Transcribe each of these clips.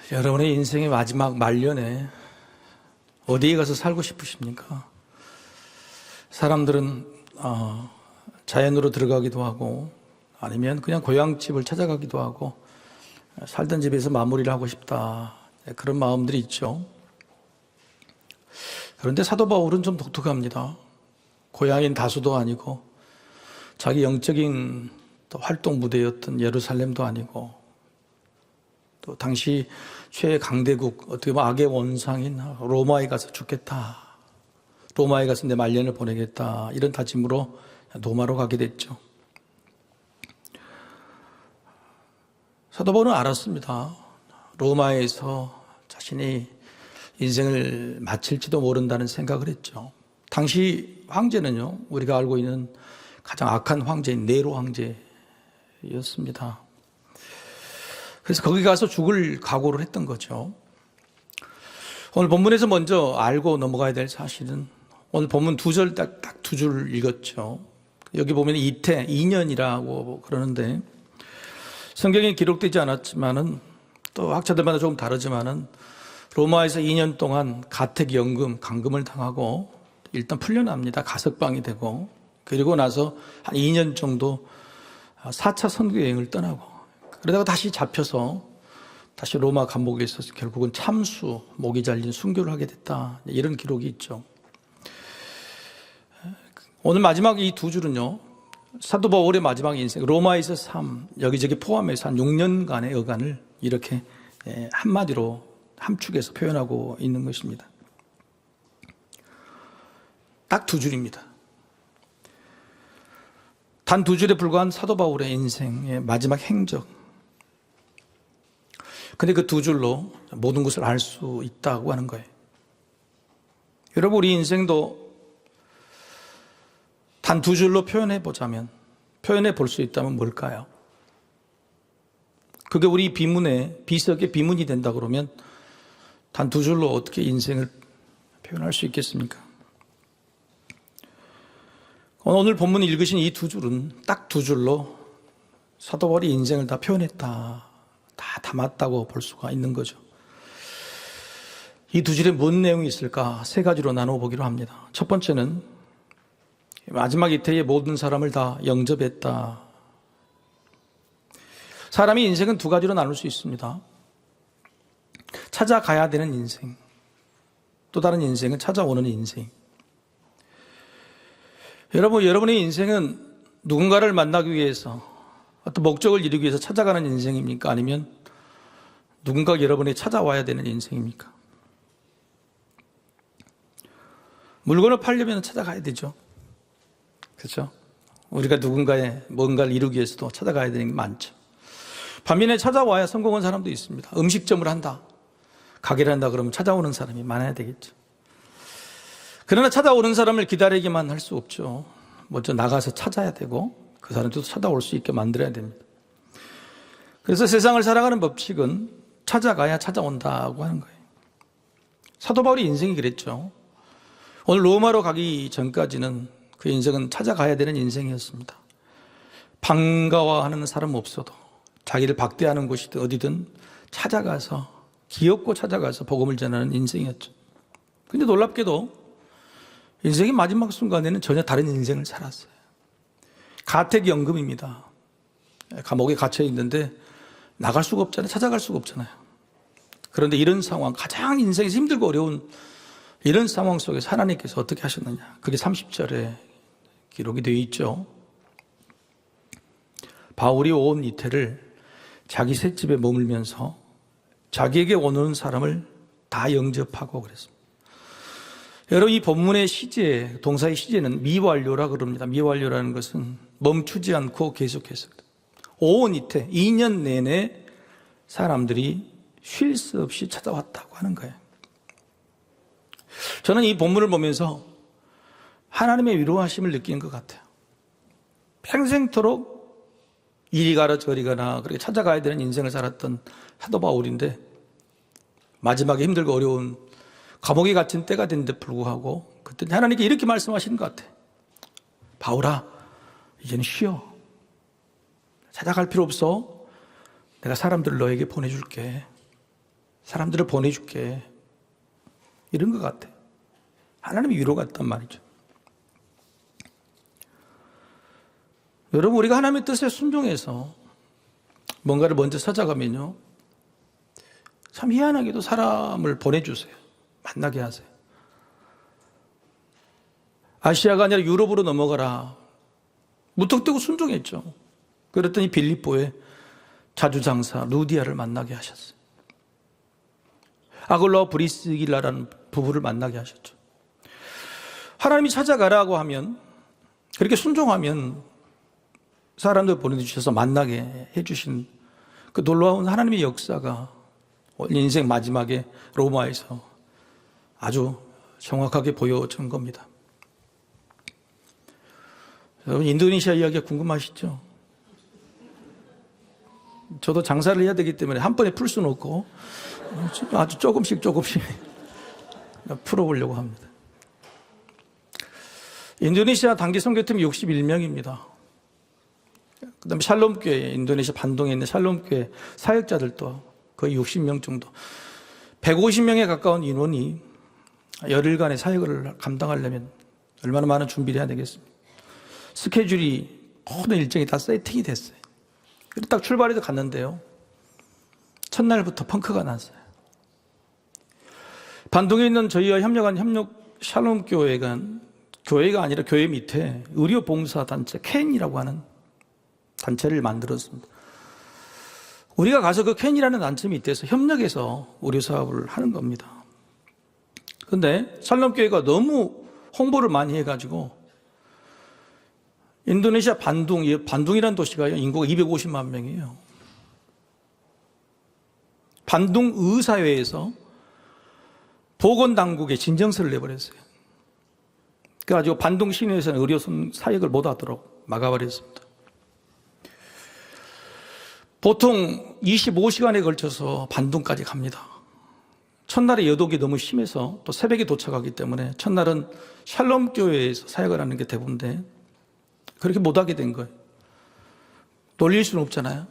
여러분의 인생의 마지막 말년에 어디에 가서 살고 싶으십니까? 사람들은 자연으로 들어가기도 하고 아니면 그냥 고향집을 찾아가기도 하고 살던 집에서 마무리를 하고 싶다, 그런 마음들이 있죠. 그런데 사도 바울은 좀 독특합니다. 고향인 다수도 아니고 자기 영적인 또 활동 무대였던 예루살렘도 아니고 또 당시 최강대국, 어떻게 보면 악의 원상인 로마에 가서 죽겠다, 로마에 가서 내 말년을 보내겠다, 이런 다짐으로 로마로 가게 됐죠. 사도 바울은 알았습니다. 로마에서 자신이 인생을 마칠지도 모른다는 생각을 했죠. 당시 황제는요, 우리가 알고 있는 가장 악한 황제인 네로 황제였습니다. 그래서 거기 가서 죽을 각오를 했던 거죠. 오늘 본문에서 먼저 알고 넘어가야 될 사실은, 오늘 본문 두 절 딱 두 줄 읽었죠. 여기 보면 이태, 2년이라고 그러는데, 성경에 기록되지 않았지만은, 또 학자들마다 조금 다르지만은, 로마에서 2년 동안 가택연금, 감금을 당하고 일단 풀려납니다. 가석방이 되고, 그리고 나서 한 2년 정도 4차 선교 여행을 떠나고, 그러다가 다시 잡혀서 다시 로마 감옥에서 결국은 참수, 목이 잘린 순교를 하게 됐다, 이런 기록이 있죠. 오늘 마지막 이 두 줄은요, 사도 바울의 마지막 인생, 로마에서 삶, 여기저기 포함해서 한 6년간의 여간을 이렇게 한마디로 함축해서 표현하고 있는 것입니다. 딱 두 줄입니다. 단 두 줄에 불과한 사도 바울의 인생의 마지막 행적. 근데 그 두 줄로 모든 것을 알 수 있다고 하는 거예요. 여러분, 우리 인생도 단 두 줄로 표현해 볼 수 있다면 뭘까요? 그게 우리 비석의 비문이 된다 그러면 단 두 줄로 어떻게 인생을 표현할 수 있겠습니까? 오늘 본문 읽으신 이 두 줄은 딱 두 줄로 사도 바울이 인생을 다 표현했다, 다 담았다고 볼 수가 있는 거죠. 이 두 줄에 뭔 내용이 있을까? 세 가지로 나눠보기로 합니다. 첫 번째는 마지막 이태의 모든 사람을 다 영접했다. 사람의 인생은 두 가지로 나눌 수 있습니다. 찾아가야 되는 인생, 또 다른 인생은 찾아오는 인생. 여러분의 인생은 누군가를 만나기 위해서, 어떤 목적을 이루기 위해서 찾아가는 인생입니까? 아니면 누군가가 여러분이 찾아와야 되는 인생입니까? 물건을 팔려면 찾아가야 되죠. 그렇죠? 우리가 누군가의 뭔가를 이루기 위해서도 찾아가야 되는 게 많죠. 반면에 찾아와야 성공한 사람도 있습니다. 음식점을 한다, 가게를 한다 그러면 찾아오는 사람이 많아야 되겠죠. 그러나 찾아오는 사람을 기다리기만 할 수 없죠. 먼저 나가서 찾아야 되고 그 사람도 찾아올 수 있게 만들어야 됩니다. 그래서 세상을 살아가는 법칙은 찾아가야 찾아온다고 하는 거예요. 사도 바울의 인생이 그랬죠. 오늘 로마로 가기 전까지는 그 인생은 찾아가야 되는 인생이었습니다. 반가워하는 사람 없어도 자기를 박대하는 곳이든 어디든 찾아가서, 기업고 찾아가서 복음을 전하는 인생이었죠. 근데 놀랍게도 인생의 마지막 순간에는 전혀 다른 인생을 살았어요. 가택연금입니다. 감옥에 갇혀 있는데 나갈 수가 없잖아요. 찾아갈 수가 없잖아요. 그런데 이런 상황, 가장 인생에서 힘들고 어려운 이런 상황 속에서 하나님께서 어떻게 하셨느냐, 그게 30절에 기록이 되어 있죠. 바울이 온 이태를 자기 셋집에 머물면서 자기에게 오는 사람을 다 영접하고 그랬습니다. 여러분, 이 본문의 시제, 동사의 시제는 미완료라 그럽니다. 미완료라는 것은 멈추지 않고 계속해서, 온 이태, 2년 내내 사람들이 쉴 수 없이 찾아왔다고 하는 거예요. 저는 이 본문을 보면서 하나님의 위로하심을 느끼는 것 같아요. 평생토록 이리 가라 저리 가나 그렇게 찾아가야 되는 인생을 살았던 사도 바울인데, 마지막에 힘들고 어려운 감옥에 갇힌 때가 됐는데 불구하고 그때 하나님께 이렇게 말씀하시는 것 같아요. 바울아, 이제는 쉬어. 찾아갈 필요 없어. 내가 사람들을 너에게 보내줄게. 사람들을 보내줄게. 이런 것 같아요. 하나님의 위로 같단 말이죠. 여러분, 우리가 하나님의 뜻에 순종해서 뭔가를 먼저 찾아가면요, 참 희한하게도 사람을 보내주세요. 만나게 하세요. 아시아가 아니라 유럽으로 넘어가라. 무턱대고 순종했죠. 그랬더니 빌립보에 자주장사 루디아를 만나게 하셨어요. 아글라와 브리스길라라는 부부를 만나게 하셨죠. 하나님이 찾아가라고 하면, 그렇게 순종하면 사람들 보내주셔서 만나게 해주신 그 놀라운 하나님의 역사가 인생 마지막에 로마에서 아주 정확하게 보여준 겁니다. 여러분, 인도네시아 이야기가 궁금하시죠? 저도 장사를 해야 되기 때문에 한 번에 풀 수는 없고 아주 조금씩 풀어보려고 합니다. 인도네시아 단기 선교팀 61명입니다. 그 다음에 샬롬교회, 인도네시아 반동에 있는 샬롬교회 사역자들도 거의 60명 정도, 150명에 가까운 인원이 열흘간의 사역을 감당하려면 얼마나 많은 준비를 해야 되겠습니까? 스케줄이, 모든 일정이 다 세팅이 됐어요. 그래서 딱 출발해서 갔는데요, 첫날부터 펑크가 났어요. 반동에 있는 저희와 협력한 샬롬교회가 교회가 아니라 교회 밑에 의료봉사단체 캔이라고 하는 단체를 만들었습니다. 우리가 가서 그 캔이라는 단체 밑에서 협력해서 의료사업을 하는 겁니다. 그런데 샬롬교회가 너무 홍보를 많이 해가지고 인도네시아 반둥이라는 도시가 인구가 250만 명이에요. 반둥 의사회에서 보건당국에 진정서를 내버렸어요. 그래가지고 반둥 시내에서는 의료 사역을 못하도록 막아버렸습니다. 보통 25시간에 걸쳐서 반둥까지 갑니다. 첫날에 여독이 너무 심해서 또 새벽에 도착하기 때문에 첫날은 샬롬교회에서 사역을 하는 게 대부분인데 그렇게 못하게 된 거예요. 놀릴 수는 없잖아요.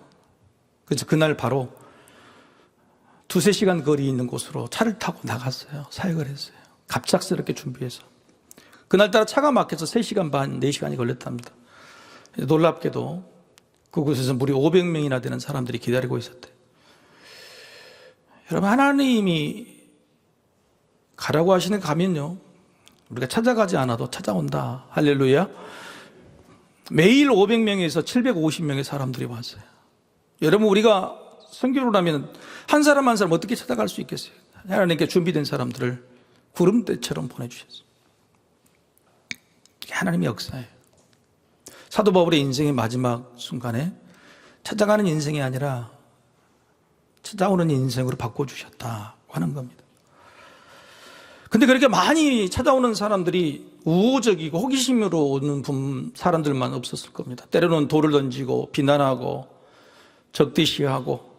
그래서 그날 바로 2-3시간 거리 있는 곳으로 차를 타고 나갔어요. 사역을 했어요. 갑작스럽게 준비해서. 그날따라 차가 막혀서 3시간 반, 4시간이 걸렸답니다. 놀랍게도 그곳에서 무려 500명이나 되는 사람들이 기다리고 있었대요. 여러분, 하나님이 가라고 하시는 가면요, 우리가 찾아가지 않아도 찾아온다. 할렐루야. 매일 500명에서 750명의 사람들이 왔어요. 여러분, 우리가 선교를 하면 한 사람 한 사람 어떻게 찾아갈 수 있겠어요? 하나님께 준비된 사람들을 구름대처럼 보내주셨어요. 이게 하나님의 역사예요. 사도 바울의 인생의 마지막 순간에 찾아가는 인생이 아니라 찾아오는 인생으로 바꿔주셨다고 하는 겁니다. 근데 그렇게 많이 찾아오는 사람들이 우호적이고 호기심으로 오는 사람들만 없었을 겁니다. 때로는 돌을 던지고 비난하고 적대시하고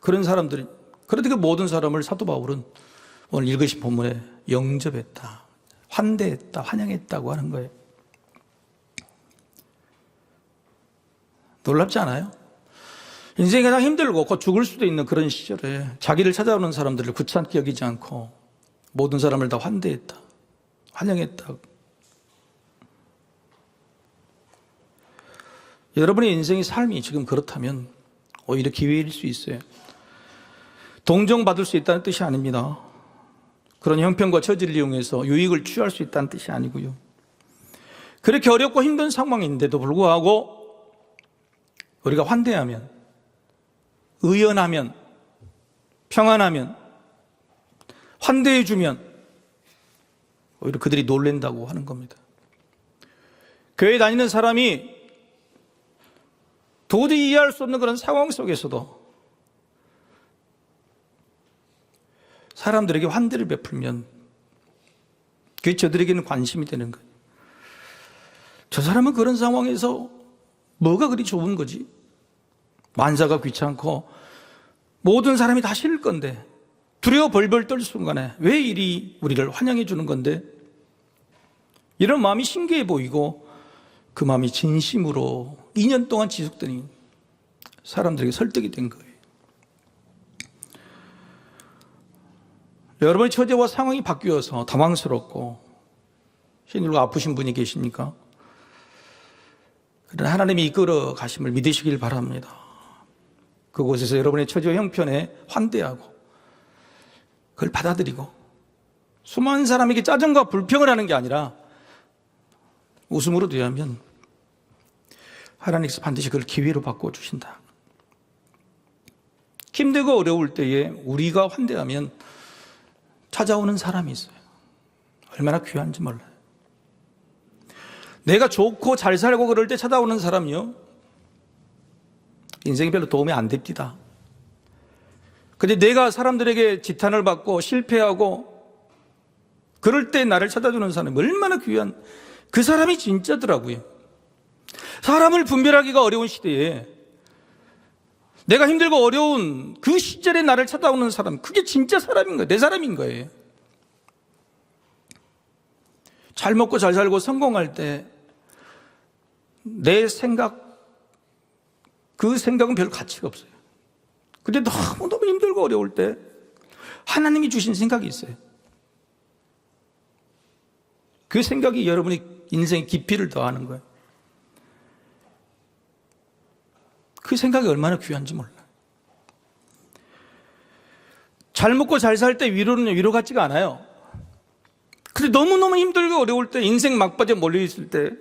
그런 사람들이, 그런데 그 모든 사람을 사도 바울은 오늘 읽으신 본문에 영접했다, 환대했다, 환영했다고 하는 거예요. 놀랍지 않아요? 인생이 가장 힘들고 곧 죽을 수도 있는 그런 시절에 자기를 찾아오는 사람들을 귀찮게 여기지 않고 모든 사람을 다 환대했다, 환영했다. 여러분의 인생의 삶이 지금 그렇다면 오히려 기회일 수 있어요. 동정받을 수 있다는 뜻이 아닙니다. 그런 형편과 처지를 이용해서 유익을 취할 수 있다는 뜻이 아니고요. 그렇게 어렵고 힘든 상황인데도 불구하고 우리가 환대하면, 의연하면, 평안하면, 환대해주면 오히려 그들이 놀란다고 하는 겁니다. 교회 다니는 사람이 도저히 이해할 수 없는 그런 상황 속에서도 사람들에게 환대를 베풀면 그게 저들에게는 관심이 되는 거예요. 저 사람은 그런 상황에서 뭐가 그리 좋은 거지? 만사가 귀찮고 모든 사람이 다 싫을 건데 두려워 벌벌 떨 순간에 왜 이리 우리를 환영해 주는 건데? 이런 마음이 신기해 보이고 그 마음이 진심으로 2년 동안 지속되니 사람들에게 설득이 된 거예요. 여러분의 처지와 상황이 바뀌어서 당황스럽고 힘들고 아프신 분이 계십니까? 그러나 하나님이 이끌어 가심을 믿으시길 바랍니다. 그곳에서 여러분의 처지와 형편에 환대하고 그걸 받아들이고 수많은 사람에게 짜증과 불평을 하는 게 아니라 웃음으로 대하면 하나님께서 반드시 그걸 기회로 바꿔주신다. 힘들고 어려울 때에 우리가 환대하면 찾아오는 사람이 있어요. 얼마나 귀한지 몰라요. 내가 좋고 잘 살고 그럴 때 찾아오는 사람이요, 인생이 별로 도움이 안 됩니다. 근데 내가 사람들에게 지탄을 받고 실패하고 그럴 때 나를 찾아주는 사람이 얼마나 귀한, 그 사람이 진짜더라고요. 사람을 분별하기가 어려운 시대에 내가 힘들고 어려운 그 시절에 나를 찾아오는 사람, 그게 진짜 사람인 거예요. 내 사람인 거예요. 잘 먹고 잘 살고 성공할 때 내 생각, 그 생각은 별 가치가 없어요. 근데 너무너무 힘들고 어려울 때 하나님이 주신 생각이 있어요. 그 생각이 여러분의 인생의 깊이를 더하는 거예요. 그 생각이 얼마나 귀한지 몰라요. 잘 먹고 잘 살 때 위로는 위로 같지가 않아요. 근데 너무너무 힘들고 어려울 때, 인생 막바지에 몰려있을 때,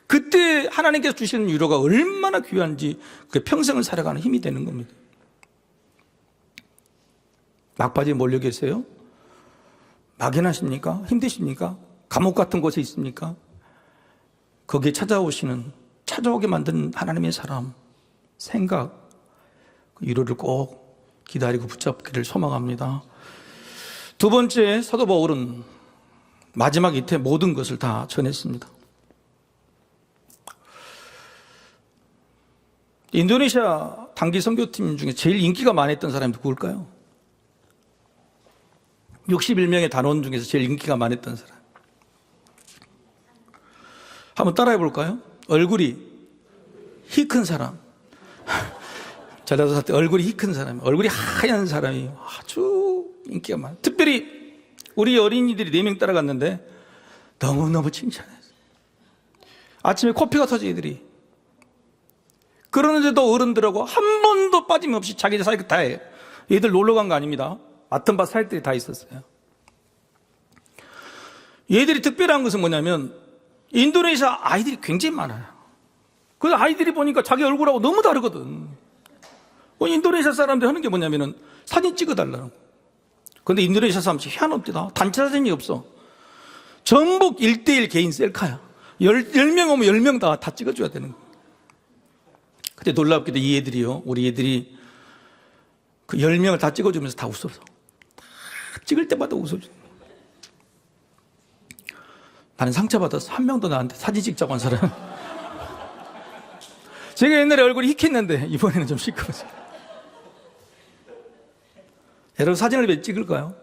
그때 하나님께서 주시는 위로가 얼마나 귀한지 그 평생을 살아가는 힘이 되는 겁니다. 막바지에 몰려 계세요? 막연하십니까? 힘드십니까? 감옥 같은 곳에 있습니까? 거기에 찾아오게 만든 하나님의 사람, 생각, 그 위로를 꼭 기다리고 붙잡기를 소망합니다. 두 번째, 사도 바울은 마지막 이태 모든 것을 다 전했습니다. 인도네시아 단기 선교팀 중에 제일 인기가 많았던 사람이 누구일까요? 61명의 단원 중에서 제일 인기가 많았던 사람. 한번 따라해 볼까요? 얼굴이 키 큰 사람. 전라도 살 때 얼굴이 키 큰 사람, 얼굴이 하얀 사람이 아주 인기가 많아요. 특별히 우리 어린이들이 4명 따라갔는데 너무너무 칭찬했어요. 아침에 코피가 터져 애들이. 그러는데도 어른들하고 한 번도 빠짐없이 자기들 사이클 다 해요. 얘들 놀러 간 거 아닙니다. 맡은 바 사역들이 다 있었어요. 얘들이 특별한 것은 뭐냐면 인도네시아 아이들이 굉장히 많아요. 그 아이들이 보니까 자기 얼굴하고 너무 다르거든. 인도네시아 사람들이 하는 게 뭐냐면은 사진 찍어달라는 거. 근데 인도네시아 사람들이 희한합니다. 단체 사진이 없어. 전부 1:1 개인 셀카야. 10명 오면 10명 다 찍어줘야 되는 거야. 근데 놀랍게도 이 애들이요, 우리 애들이 그 10명을 다 찍어주면서 다 웃어서. 다 찍을 때마다 웃어줘. 나는 상처받아서 한 명도 나한테 사진 찍자고 한 사람. 제가 옛날에 얼굴이 희했는데 이번에는 좀 시커매서. 여러분 사진을 왜 찍을까요?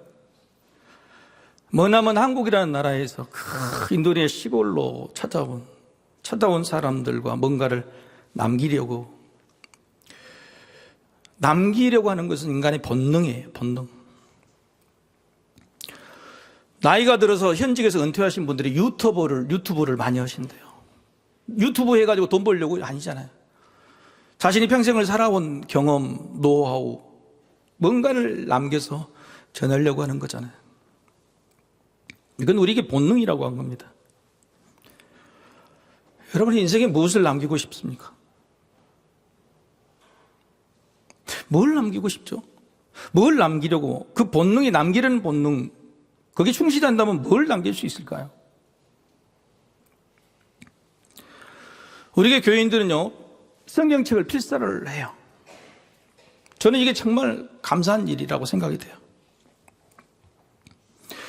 머나먼 한국이라는 나라에서 그 인도네시아 시골로 찾아온 사람들과 뭔가를 남기려고 하는 것은 인간의 본능이에요. 본능. 나이가 들어서 현직에서 은퇴하신 분들이 유튜브를 많이 하신대요. 유튜브 해가지고 돈 벌려고 아니잖아요. 자신이 평생을 살아온 경험, 노하우, 뭔가를 남겨서 전하려고 하는 거잖아요. 이건 우리에게 본능이라고 한 겁니다. 여러분의 인생에 무엇을 남기고 싶습니까? 뭘 남기고 싶죠? 뭘 남기려고, 그 본능이 남기려는 본능, 거기에 충실한다면 뭘 남길 수 있을까요? 우리의 교인들은요, 성경책을 필사를 해요. 저는 이게 정말 감사한 일이라고 생각이 돼요.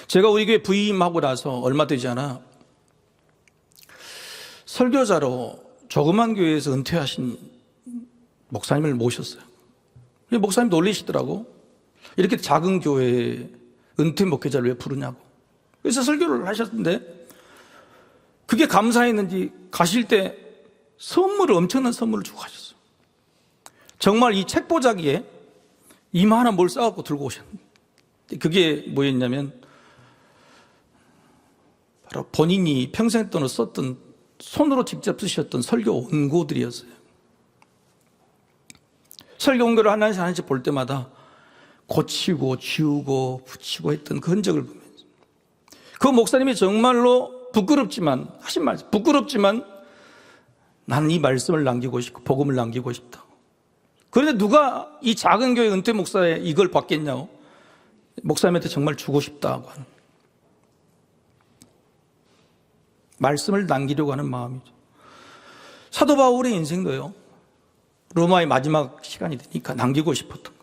제가 우리 교회 부임하고 나서 얼마 되지 않아 설교자로 조그만 교회에서 은퇴하신 목사님을 모셨어요. 목사님 놀리시더라고. 이렇게 작은 교회에 은퇴 목회자를 왜 부르냐고. 그래서 설교를 하셨는데 그게 감사했는지 가실 때 엄청난 선물을 주고 가셨어요. 정말 이 책보자기에 이만한 뭘 싸갖고 들고 오셨는데 그게 뭐였냐면 바로 본인이 평생 동안 썼던, 손으로 직접 쓰셨던 설교 원고들이었어요. 설교 원고를 하나씩 볼 때마다 고치고 지우고 붙이고 했던 그 흔적을 보면서 그 목사님이 정말로 부끄럽지만 하신 말씀, 부끄럽지만 나는 이 말씀을 남기고 싶고 복음을 남기고 싶다. 그런데 누가 이 작은 교회 은퇴 목사에 이걸 받겠냐고, 목사님한테 정말 주고 싶다고 하는, 말씀을 남기려고 하는 마음이죠. 사도 바울의 인생도요, 로마의 마지막 시간이 되니까 남기고 싶었던 거예요.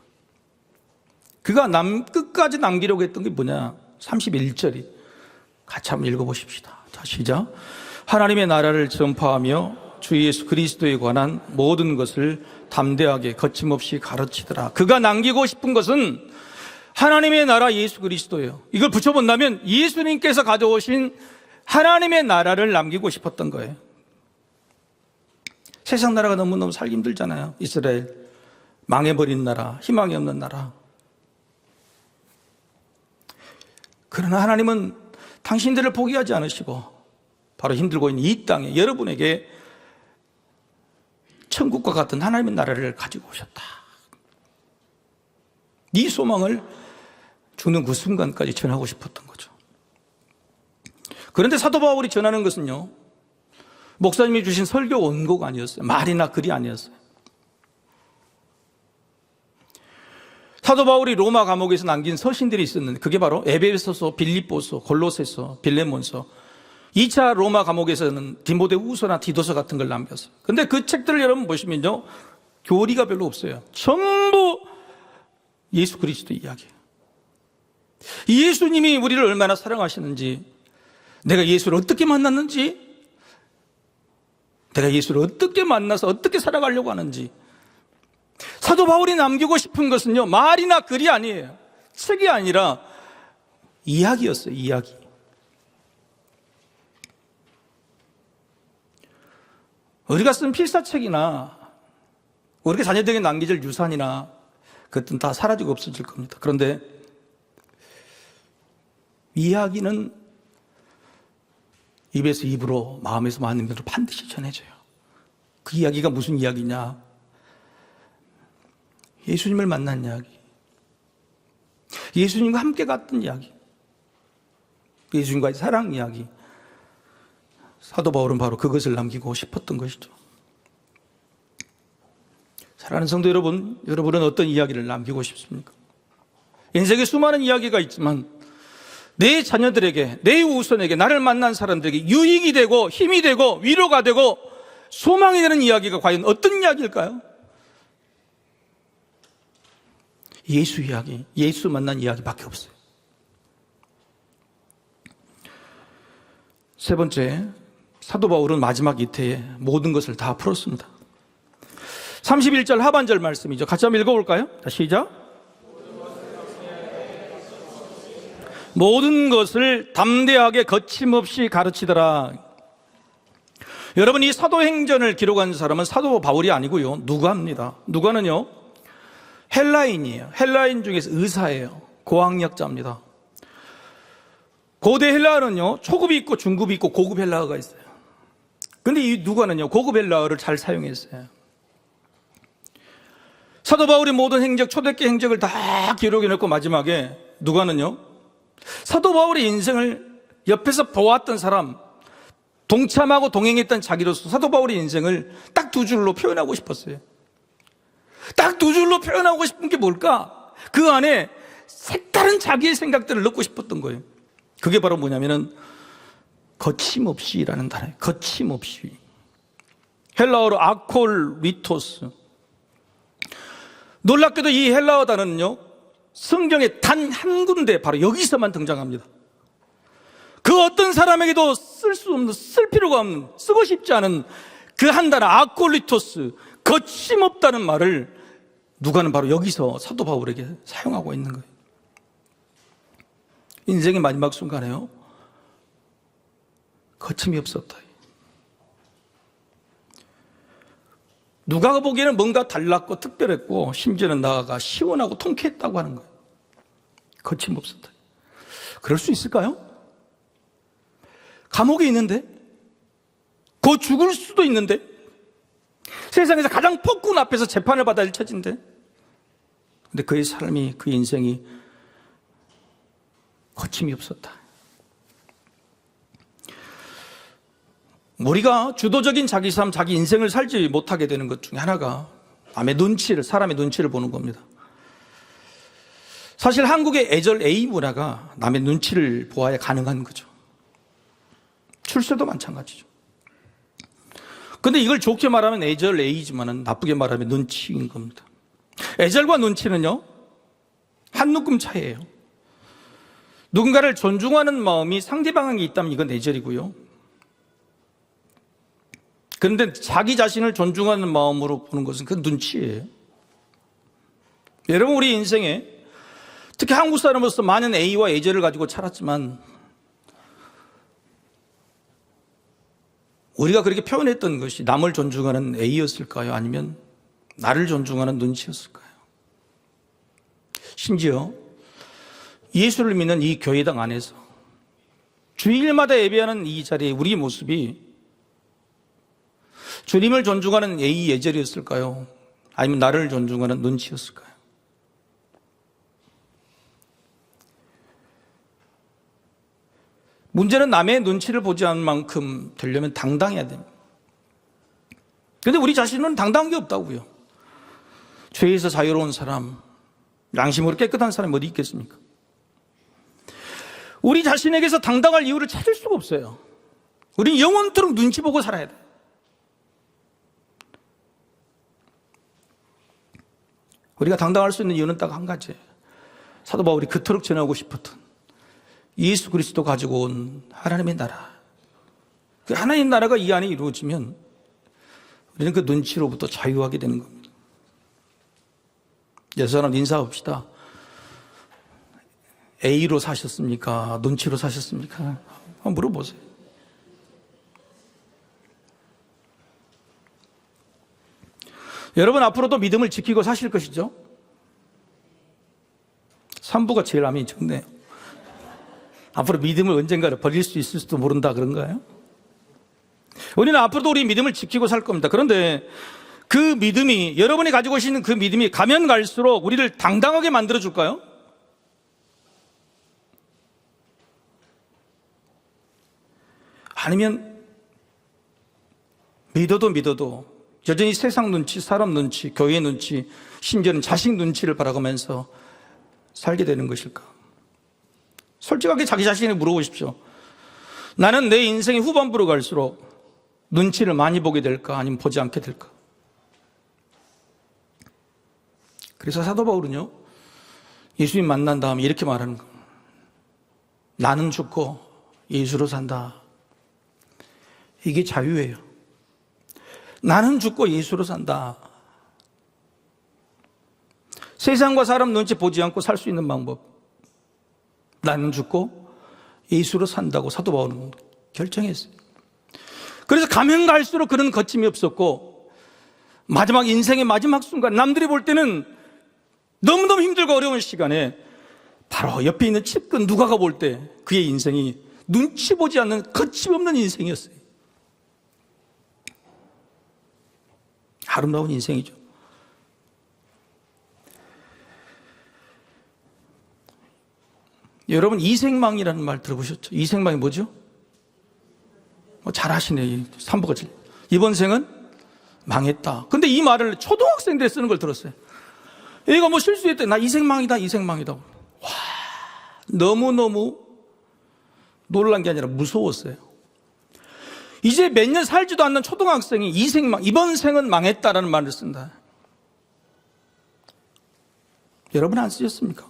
그가 끝까지 남기려고 했던 게 뭐냐? 31절이 같이 한번 읽어보십시다. 자, 시작. 하나님의 나라를 전파하며 주 예수 그리스도에 관한 모든 것을 담대하게 거침없이 가르치더라. 그가 남기고 싶은 것은 하나님의 나라 예수 그리스도예요. 이걸 붙여본다면 예수님께서 가져오신 하나님의 나라를 남기고 싶었던 거예요. 세상 나라가 너무너무 살기 힘들잖아요. 이스라엘, 망해버린 나라, 희망이 없는 나라. 그러나 하나님은 당신들을 포기하지 않으시고 바로 힘들고 있는 이 땅에 여러분에게 천국과 같은 하나님의 나라를 가지고 오셨다. 이 소망을 죽는 그 순간까지 전하고 싶었던 거죠. 그런데 사도 바울이 전하는 것은요, 목사님이 주신 설교 원고가 아니었어요. 말이나 글이 아니었어요. 사도 바울이 로마 감옥에서 남긴 서신들이 있었는데 그게 바로 에베소서, 빌립보서, 골로새서, 빌레몬서, 2차 로마 감옥에서는 디모데후서나 디도서 같은 걸 남겼어요. 근데 그 책들을 여러분 보시면요, 교리가 별로 없어요. 전부 예수 그리스도 이야기예요. 예수님이 우리를 얼마나 사랑하시는지, 내가 예수를 어떻게 만났는지, 내가 예수를 어떻게 만나서 어떻게 살아가려고 하는지. 사도 바울이 남기고 싶은 것은요, 말이나 글이 아니에요. 책이 아니라 이야기였어요. 이야기. 우리가 쓴 필사책이나 우리가 자녀들에게 남겨질 유산이나 그것은 다 사라지고 없어질 겁니다. 그런데 이야기는 입에서 입으로, 마음에서 마음으로 반드시 전해져요. 그 이야기가 무슨 이야기냐? 예수님을 만난 이야기, 예수님과 함께 갔던 이야기, 예수님과의 사랑 이야기. 사도 바울은 바로 그것을 남기고 싶었던 것이죠. 사랑하는 성도 여러분, 여러분은 어떤 이야기를 남기고 싶습니까? 인생에 수많은 이야기가 있지만 내 자녀들에게, 내 우선에게, 나를 만난 사람들에게 유익이 되고 힘이 되고 위로가 되고 소망이 되는 이야기가 과연 어떤 이야기일까요? 예수 이야기, 예수 만난 이야기밖에 없어요. 세 번째, 사도 바울은 마지막 이태에 모든 것을 다 풀었습니다. 31절 하반절 말씀이죠. 같이 한번 읽어볼까요? 자, 시작. 모든 것을 담대하게 거침없이 가르치더라. 여러분, 이 사도행전을 기록한 사람은 사도 바울이 아니고요, 누가입니다. 누가는요, 헬라인이에요. 헬라인 중에서 의사예요. 고학력자입니다. 고대 헬라어는요, 초급이 있고 중급이 있고 고급 헬라어가 있어요. 그런데 이 누가는요, 고급 헬라어를 잘 사용했어요. 사도 바울이 모든 행적, 초대기 행적을 다 기록해놓고 마지막에 누가는요, 사도 바울의 인생을 옆에서 보았던 사람, 동참하고 동행했던 자기로서 사도 바울의 인생을 딱 두 줄로 표현하고 싶었어요. 딱 두 줄로 표현하고 싶은 게 뭘까? 그 안에 색다른 자기의 생각들을 넣고 싶었던 거예요. 그게 바로 뭐냐면은 거침없이라는 단어예요. 거침없이. 헬라어로 아콜리토스. 놀랍게도 이 헬라어 단어는요, 성경에 단 한 군데 바로 여기서만 등장합니다. 그 어떤 사람에게도 쓸 수 없는, 쓸 필요가 없는, 쓰고 싶지 않은 그 한 단어 아콜리토스, 거침없다는 말을 누가는 바로 여기서 사도 바울에게 사용하고 있는 거예요. 인생의 마지막 순간에요, 거침이 없었다. 누가가 보기에는 뭔가 달랐고 특별했고 심지어는 나아가 시원하고 통쾌했다고 하는 거예요. 거침없었다. 그럴 수 있을까요? 감옥에 있는데, 곧 죽을 수도 있는데, 세상에서 가장 폭군 앞에서 재판을 받아야 할 처지인데, 근데 그의 삶이, 그 인생이 거침이 없었다. 우리가 주도적인 자기 삶, 자기 인생을 살지 못하게 되는 것 중에 하나가 남의 눈치를, 사람의 눈치를 보는 겁니다. 사실 한국의 애절 A 문화가 남의 눈치를 보아야 가능한 거죠. 출세도 마찬가지죠. 근데 이걸 좋게 말하면 애절 A지만은 나쁘게 말하면 눈치인 겁니다. 애절과 눈치는요, 한 묶음 차이예요. 누군가를 존중하는 마음이 상대방에게 있다면 이건 애절이고요. 그런데 자기 자신을 존중하는 마음으로 보는 것은 그 눈치예요. 여러분, 우리 인생에 특히 한국 사람으로서 많은 A와 애절을 가지고 살았지만 우리가 그렇게 표현했던 것이 남을 존중하는 A였을까요? 아니면 나를 존중하는 눈치였을까요? 심지어 예수를 믿는 이 교회당 안에서 주일마다 예배하는 이 자리에 우리 모습이 주님을 존중하는 A, 애절이었을까요? 아니면 나를 존중하는 눈치였을까요? 문제는 남의 눈치를 보지 않을 만큼 되려면 당당해야 됩니다. 그런데 우리 자신은 당당한 게 없다고요. 죄에서 자유로운 사람, 양심으로 깨끗한 사람이 어디 있겠습니까? 우리 자신에게서 당당할 이유를 찾을 수가 없어요. 우리는 영원토록 눈치 보고 살아야 돼요. 우리가 당당할 수 있는 이유는 딱 한 가지예요. 사도 바울이 그토록 전하고 싶었던 예수 그리스도 가지고 온 하나님의 나라. 그 하나님 나라가 이 안에 이루어지면 우리는 그 눈치로부터 자유하게 되는 겁니다. 예수님 인사합시다. A로 사셨습니까? 눈치로 사셨습니까? 한번 물어보세요. 여러분, 앞으로도 믿음을 지키고 사실 것이죠? 3부가 제일 암이 적네요. 앞으로 믿음을 언젠가를 버릴 수 있을 수도 모른다 그런가요? 우리는 앞으로도 우리 믿음을 지키고 살 겁니다. 그런데 그 믿음이, 여러분이 가지고 계시는 그 믿음이 가면 갈수록 우리를 당당하게 만들어줄까요? 아니면 믿어도 여전히 세상 눈치, 사람 눈치, 교회 눈치, 심지어는 자식 눈치를 바라보면서 살게 되는 것일까? 솔직하게 자기 자신에게 물어보십시오. 나는 내 인생의 후반부로 갈수록 눈치를 많이 보게 될까? 아니면 보지 않게 될까? 그래서 사도 바울은요, 예수님 만난 다음에 이렇게 말하는 거예요. 나는 죽고 예수로 산다. 이게 자유예요. 나는 죽고 예수로 산다. 세상과 사람 눈치 보지 않고 살 수 있는 방법. 나는 죽고 예수로 산다고 사도 바울은 결정했어요. 그래서 가면 갈수록 그런 거침이 없었고, 마지막 인생의 마지막 순간, 남들이 볼 때는 너무너무 힘들고 어려운 시간에 바로 옆에 있는 측근 누가가 볼 때 그의 인생이 눈치 보지 않는 거침없는 인생이었어요. 아름다운 인생이죠. 여러분, 이생망이라는 말 들어보셨죠? 이생망이 뭐죠? 잘 아시네요. 3부가 이번 생은 망했다. 근데 이 말을 초등학생들이 쓰는 걸 들었어요. 얘가 뭐 실수했대. 나 이생망이다. 와, 너무너무 놀란 게 아니라 무서웠어요. 이제 몇 년 살지도 않는 초등학생이 이생망, 이번 생은 망했다라는 말을 쓴다. 여러분 안 쓰셨습니까?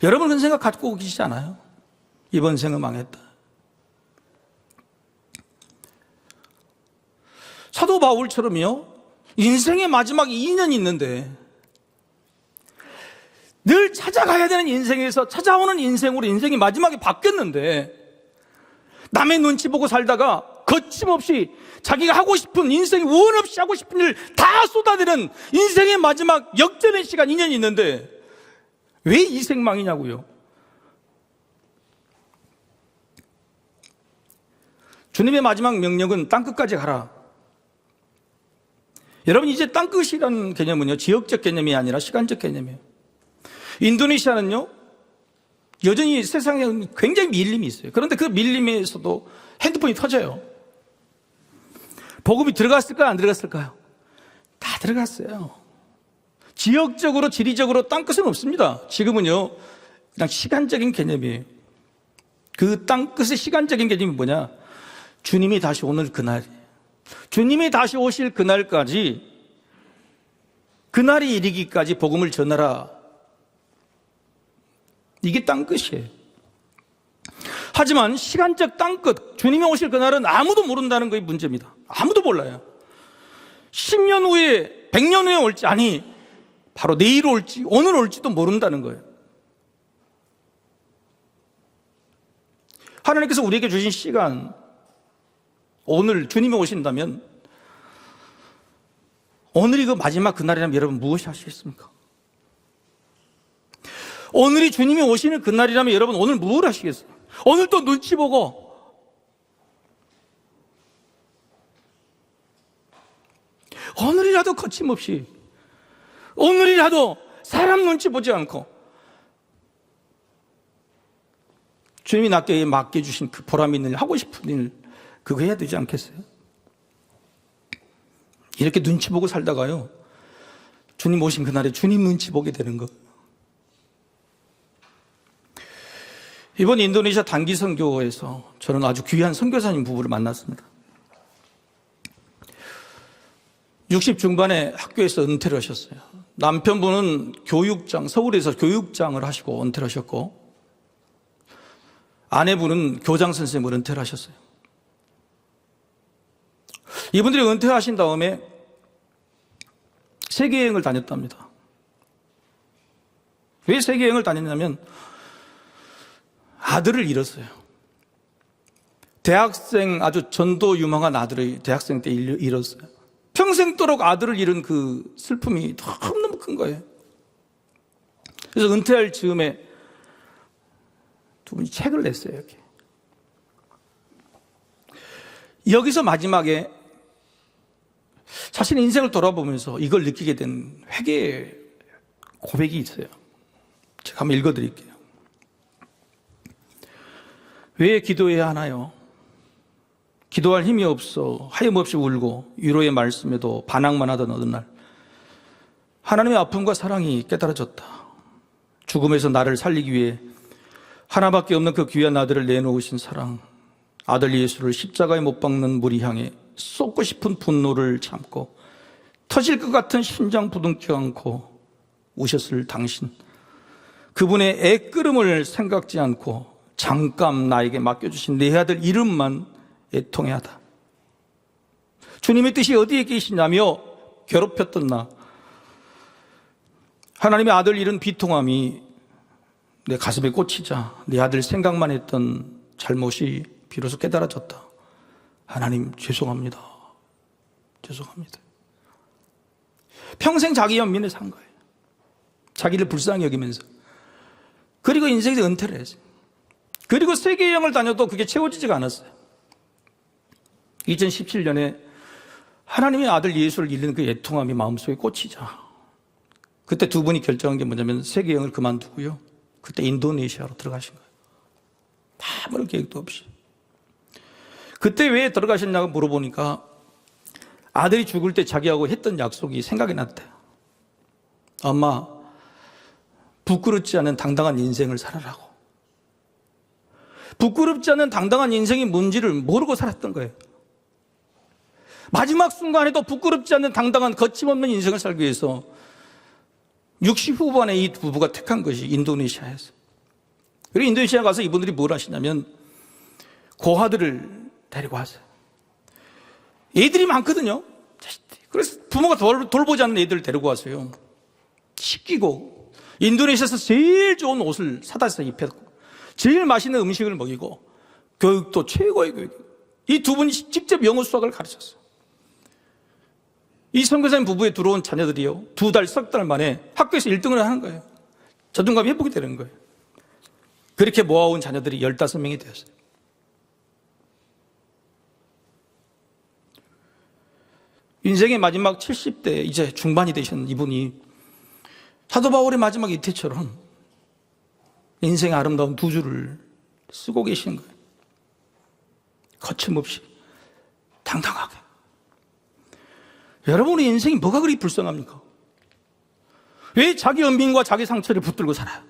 여러분 그런 생각 갖고 계시지 않아요? 이번 생은 망했다. 사도 바울처럼요, 인생의 마지막 2년이 있는데 늘 찾아가야 되는 인생에서 찾아오는 인생으로 인생이 마지막에 바뀌었는데 남의 눈치 보고 살다가 거침없이 자기가 하고 싶은, 인생이 원 없이 하고 싶은 일 다 쏟아내는 인생의 마지막 역전의 시간 2년이 있는데 왜 이생망이냐고요? 주님의 마지막 명령은 땅끝까지 가라. 여러분, 이제 땅끝이라는 개념은요, 지역적 개념이 아니라 시간적 개념이에요. 인도네시아는요, 여전히 세상에 굉장히 밀림이 있어요. 그런데 그 밀림에서도 핸드폰이 터져요. 복음이 들어갔을까요? 안 들어갔을까요? 다 들어갔어요. 지역적으로, 지리적으로 땅끝은 없습니다. 지금은요, 그냥 시간적인 개념이에요. 그 땅끝의 시간적인 개념이 뭐냐? 주님이 다시 오늘 그날이에요. 주님이 다시 오실 그날까지, 그날이 이르기까지 복음을 전하라. 이게 땅끝이에요. 하지만 시간적 땅끝, 주님이 오실 그날은 아무도 모른다는 것이 문제입니다. 아무도 몰라요. 10년 후에, 100년 후에 올지, 아니 바로 내일 올지 오늘 올지도 모른다는 거예요. 하나님께서 우리에게 주신 시간, 오늘 주님이 오신다면 오늘이 그 마지막 그날이라면 여러분 무엇이 하시겠습니까? 오늘이 주님이 오시는 그날이라면 여러분 오늘 무엇을 하시겠어요? 오늘 또 눈치 보고 오늘이라도 거침없이, 오늘이라도 사람 눈치 보지 않고 주님이 나께 맡겨주신 그 보람 있는 일, 하고 싶은 일, 그거 해야 되지 않겠어요? 이렇게 눈치 보고 살다가요, 주님 오신 그날에 주님 눈치 보게 되는 거예요. 이번 인도네시아 단기 선교에서 저는 아주 귀한 선교사님 부부를 만났습니다. 60 중반에 학교에서 은퇴를 하셨어요. 남편분은 교육장, 서울에서 교육장을 하시고 은퇴를 하셨고, 아내분은 교장 선생님을 은퇴를 하셨어요. 이분들이 은퇴하신 다음에 세계여행을 다녔답니다. 왜 세계여행을 다녔냐면 아들을 잃었어요. 대학생, 아주 전도 유망한 아들을 대학생 때 잃었어요. 평생도록 아들을 잃은 그 슬픔이 너무너무 큰 거예요. 그래서 은퇴할 즈음에 두 분이 책을 냈어요. 이렇게. 여기서 마지막에 자신의 인생을 돌아보면서 이걸 느끼게 된 회개의 고백이 있어요. 제가 한번 읽어드릴게요. 왜 기도해야 하나요? 기도할 힘이 없어 하염없이 울고 위로의 말씀에도 반항만 하던 어느 날, 하나님의 아픔과 사랑이 깨달아졌다. 죽음에서 나를 살리기 위해 하나밖에 없는 그 귀한 아들을 내놓으신 사랑, 아들 예수를 십자가에 못 박는 무리 향해 쏟고 싶은 분노를 참고 터질 것 같은 심장 부둥켜 안고 우셨을 당신, 그분의 애끄름을 생각지 않고 잠깐 나에게 맡겨주신 내 아들 이름만 애통해하다. 주님의 뜻이 어디에 계시냐며 괴롭혔던 나, 하나님의 아들 잃은 비통함이 내 가슴에 꽂히자 내 아들 생각만 했던 잘못이 비로소 깨달아졌다. 하나님 죄송합니다. 죄송합니다. 평생 자기 연민에 산 거예요. 자기를 불쌍히 여기면서. 그리고 인생에서 은퇴를 했어요. 그리고 세계여행을 다녀도 그게 채워지지가 않았어요. 2017년에 하나님의 아들 예수를 잃는 그 애통함이 마음속에 꽂히자 그때 두 분이 결정한 게 뭐냐면 세계여행을 그만두고요, 그때 인도네시아로 들어가신 거예요. 아무런 계획도 없이. 그때 왜 들어가셨냐고 물어보니까 아들이 죽을 때 자기하고 했던 약속이 생각이 났대요. 엄마, 부끄럽지 않은 당당한 인생을 살아라고. 부끄럽지 않은 당당한 인생이 뭔지를 모르고 살았던 거예요. 마지막 순간에도 부끄럽지 않는 당당한 거침없는 인생을 살기 위해서 60 후반에 이 부부가 택한 것이 인도네시아였어요. 그리고 인도네시아 가서 이분들이 뭘 하시냐면 고아들을 데리고 왔어요. 애들이 많거든요. 그래서 부모가 돌보지 않는 애들을 데리고 왔어요. 씻기고 인도네시아에서 제일 좋은 옷을 사다 입혔고 제일 맛있는 음식을 먹이고 교육도 최고의 교육. 이 두 분이 직접 영어 수학을 가르쳤어요. 이 선교사님 부부에 들어온 자녀들이요, 2달, 석 달 만에 학교에서 1등을 하는 거예요. 자존감이 회복이 되는 거예요. 그렇게 모아온 자녀들이 15명이 되었어요. 인생의 마지막 70대 이제 중반이 되신 이분이 사도 바울의 마지막 이태처럼 인생의 아름다운 두 줄을 쓰고 계시는 거예요. 거침없이 당당하게. 여러분의 인생이 뭐가 그리 불쌍합니까? 왜 자기 연민과 자기 상처를 붙들고 살아요?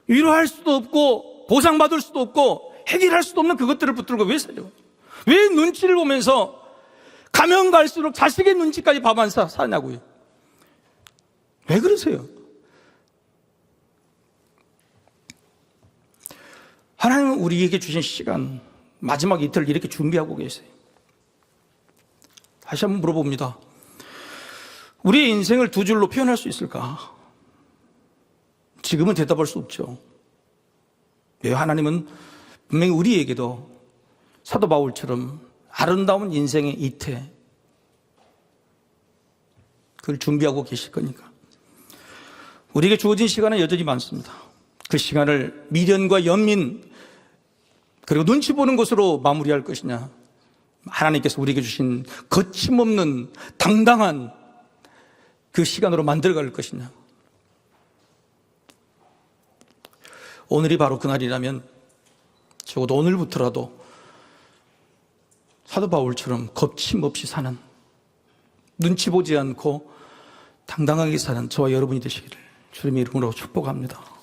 위로할 수도 없고 보상받을 수도 없고 해결할 수도 없는 그것들을 붙들고 왜 살아요? 왜 눈치를 보면서 가면 갈수록 자식의 눈치까지 밥 안 사냐고요? 왜 그러세요? 하나님은 우리에게 주신 시간, 마지막 이틀을 이렇게 준비하고 계세요. 다시 한번 물어봅니다. 우리의 인생을 두 줄로 표현할 수 있을까? 지금은 대답할 수 없죠. 왜? 하나님은 분명히 우리에게도 사도 바울처럼 아름다운 인생의 이태, 그걸 준비하고 계실 거니까. 우리에게 주어진 시간은 여전히 많습니다. 그 시간을 미련과 연민 그리고 눈치 보는 것으로 마무리할 것이냐, 하나님께서 우리에게 주신 거침없는 당당한 그 시간으로 만들어갈 것이냐. 오늘이 바로 그날이라면 적어도 오늘부터라도 사도 바울처럼 겁침없이 사는, 눈치 보지 않고 당당하게 사는 저와 여러분이 되시기를 주님의 이름으로 축복합니다.